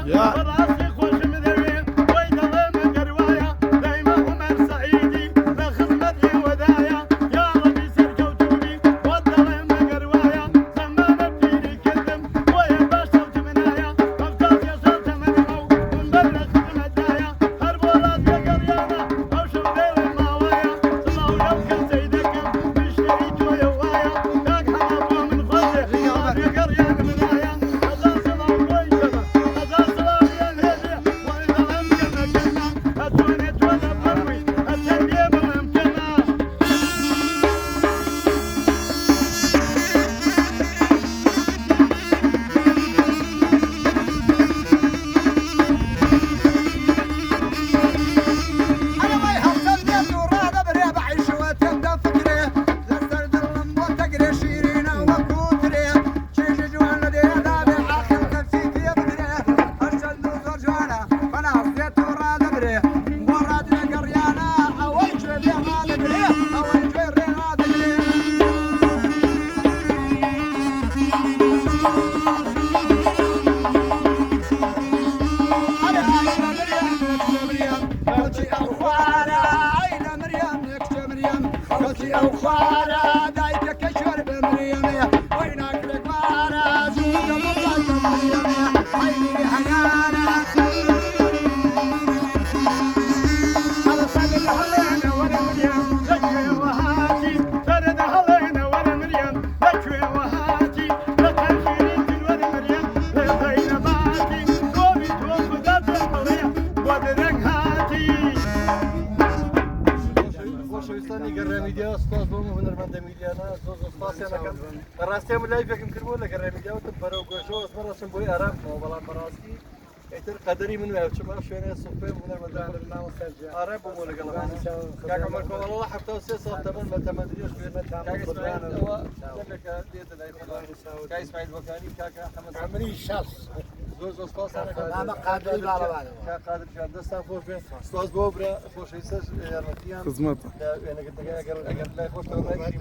براسي خوش مدوي ويدلم قروايا دايما عمر سعيدي لخدمتي ودايا يا ربي سركوتوني ودلم قروايا زمان بجيني كلم ويا باش وجمنايا مفتاح يا صوت منمو ونبلغ خدمتايا هربولات يا قريانا او شغلي ماوايا سمعوا لو كان زيدكم نشتري جويا وايا كاك حمابو من فضح يا قريانا منايا هزار سلام ويجبه هزار سلام يا الهدي واذا لم كنا هتوني تولا بروي التربيه ممكنه أنا ما يحصل بيت وراضى بريا بعيش وتبدا فكري لسر ظلم وتقري شيرين وكوتري شيش جوان لدي دابي عاقل كفي في بدري أرشد وزور جوانا فانا حسيت وراضى بريا وراد قريانا أول شوي بيا هذا بريا أول شوي رين هذا بريا أنا عايشة مريم قلتي أخوارا عينا مريم نكتة مريم قلتي أخوارا دايك كشرب مريم وينك لكوارا زوجة مطلقة مريم عيني حنانا على صدر هلينا ولا مريم لكوي وهاتي صدر هلينا ولا مريم لكوي وهاتي لتنشيرين ولا مريم لغينا باتي توبي توب ذات المريم ودرن هاتي خۆشەویستانی گەڕێمیدیا سپاس بۆ هونەرمەندە میدیانە زۆر سپاسیانەکەم بەڕاستیان لایڤێکم کردبوو لە گەڕێمیدیاوتم بەرەو گۆشەوە ئەسمەڕاستم بۆی ئارامەوە بەڵام بەڕاستی ئیتر قەدەری من وایە بچمە شوێنێ سوپێ هونەرمەندان ئارام بوومەوە لەگەڵەوە کاک عومەر کۆڵەوە 73 ساڵ تەمەن بە تەمەندریش کاک ئیسماعیل ئەوە دەمێکە دێتە لای خۆڵان کاک ئیسماعیل بۆکانی کاکە حەمەد عمري شخص زۆر سپاسیانەکەم أنا قادر لا لا کاک قادرشان دەستان خۆش بێ سپاس بۆ برا خۆشەویستە یارمەتیان خزمەتە وێنەگرتەکە ئەگەر لای خۆشتەوە لای